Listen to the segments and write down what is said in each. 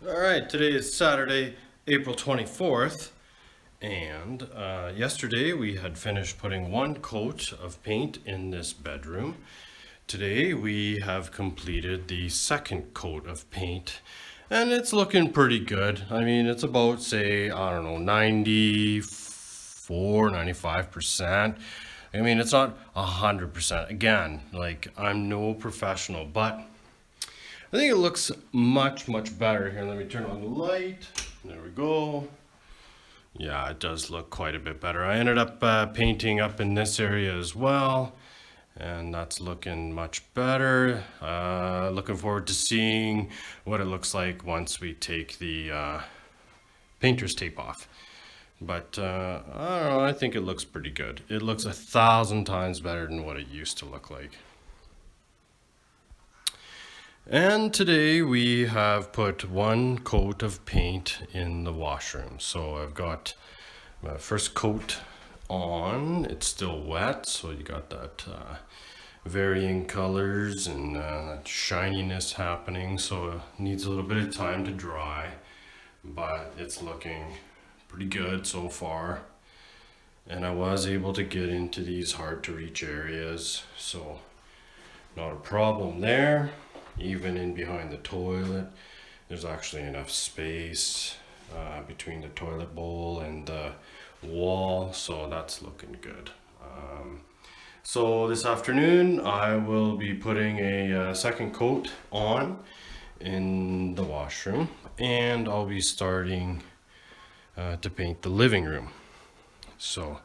All right, today is Saturday, April 24th, and yesterday we had finished putting one coat of paint in this bedroom. Today we have completed the second coat of paint, and it's looking pretty good. I mean, it's about, say, I don't know, 94, 95%. I mean, it's not 100%. Again, like, I'm no professional, but I think it looks much, much better here. Let me turn on the light. There we go. Yeah, it does look quite a bit better. I ended up painting up in this area as well, and that's looking much better. Looking forward to seeing what it looks like once we take the painter's tape off. But I don't know, I think it looks pretty good. It looks 1,000 times better than what it used to look like. And today we have put one coat of paint in the washroom. So I've got my first coat on. It's still wet, so you got that varying colors and that shininess happening. So it needs a little bit of time to dry, but it's looking pretty good so far. And I was able to get into these hard to reach areas, so not a problem there. Even in behind the toilet, there's actually enough space between the toilet bowl and the wall, so that's looking good. So this afternoon I will be putting a second coat on in the washroom, and I'll be starting to paint the living room. So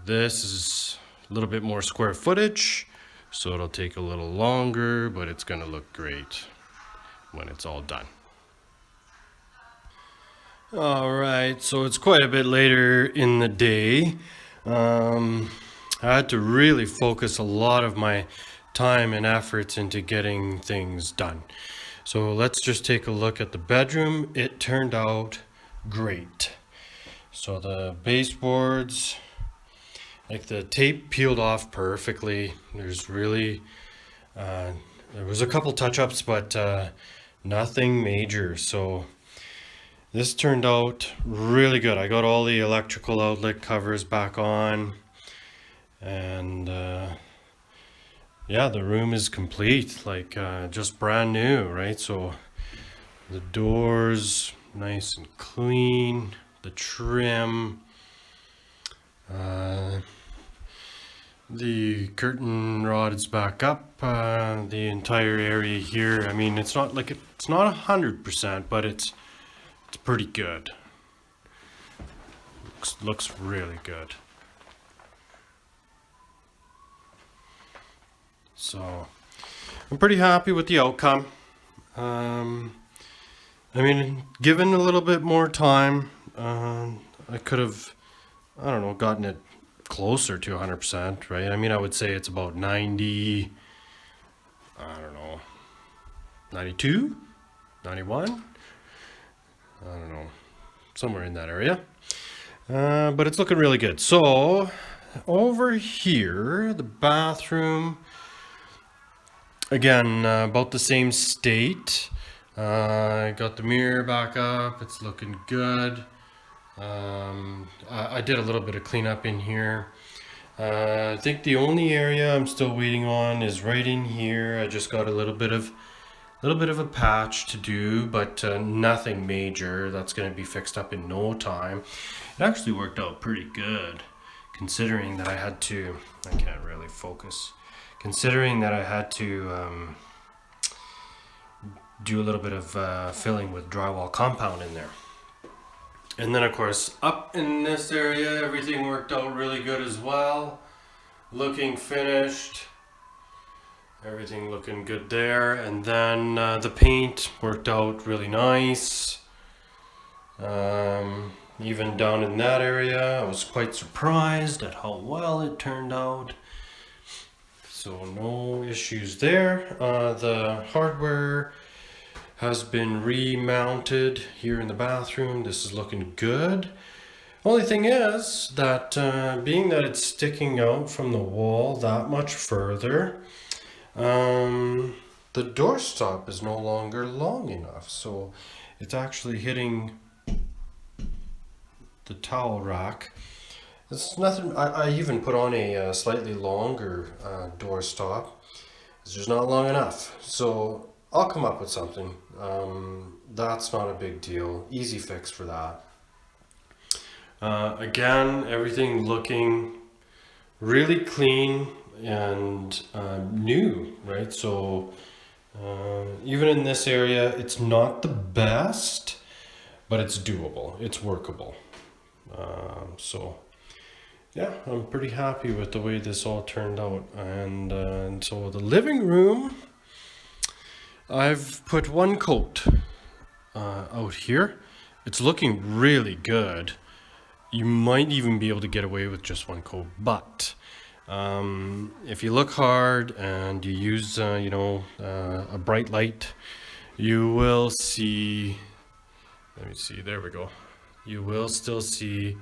this is a little bit more square footage, so it'll take a little longer, but it's gonna look great when it's all done. All right, so it's quite a bit later in the day. I had to really focus a lot of my time and efforts into getting things done. So let's just take a look at the bedroom. It turned out great. So the baseboards, like the tape peeled off perfectly. There's really, there was a couple touch-ups, but nothing major. So this turned out really good. I got all the electrical outlet covers back on, and yeah, the room is complete, like just brand new, right? So the doors, nice and clean, the trim, the curtain rod is back up. The entire area here, I mean, it's not like it's not 100%, but it's pretty good. Looks really good. So I'm pretty happy with the outcome. I mean, given a little bit more time, I could have, I don't know, gotten it closer to 100%, right? I mean, I would say it's about 90, I don't know, 92, 91, I don't know, somewhere in that area. But it's looking really good. So over here, the bathroom, again, about the same state. I got the mirror back up. It's looking good. I did a little bit of cleanup in here. I think the only area I'm still waiting on is right in here. I just got a little bit of a patch to do, but nothing major. That's going to be fixed up in no time. It actually worked out pretty good, considering that I had to. I can't really focus. Considering that I had to do a little bit of filling with drywall compound in there. And then of course up in this area everything worked out really good as well. Looking finished. Everything looking good there. And then the paint worked out really nice. Even down in that area I was quite surprised at how well it turned out. So no issues there. The hardware has been remounted here in the bathroom. This is looking good. Only thing is that being that it's sticking out from the wall that much further, the doorstop is no longer long enough, so it's actually hitting the towel rack. It's nothing. I even put on a slightly longer doorstop. It's just not long enough, so I'll come up with something. That's not a big deal. Easy fix for that. Again, everything looking really clean and new, right? So even in this area, it's not the best, but it's doable. It's workable. So yeah, I'm pretty happy with the way this all turned out. And so the living room, I've put one coat out here. It's looking really good. You might even be able to get away with just one coat, but if you look hard and you use, a bright light, you will see, let me see, there we go. You will still see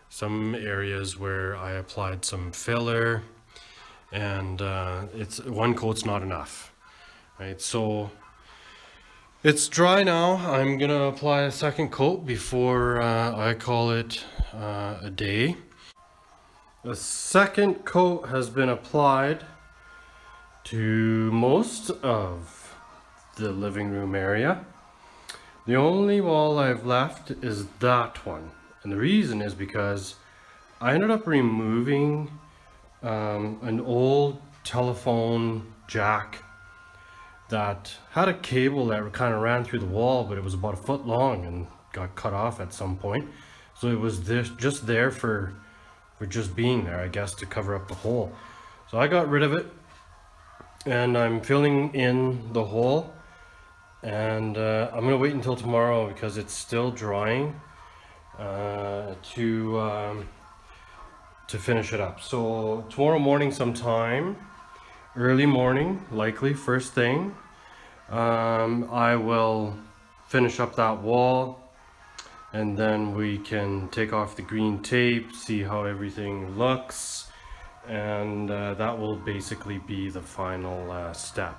some areas where I applied some filler, and it's one coat's not enough, right? So it's dry now. I'm gonna apply a second coat before I call it a day. The second coat has been applied to most of the living room area. The only wall I've left is that one. And the reason is because I ended up removing an old telephone jack that had a cable that kind of ran through the wall, but it was about a foot long and got cut off at some point. So it was just there for just being there, I guess, to cover up the hole. So I got rid of it, and I'm filling in the hole, and I'm gonna wait until tomorrow because it's still drying to finish it up. So tomorrow morning sometime, early morning, likely first thing, I will finish up that wall, and then we can take off the green tape, see how everything looks, and that will basically be the final step.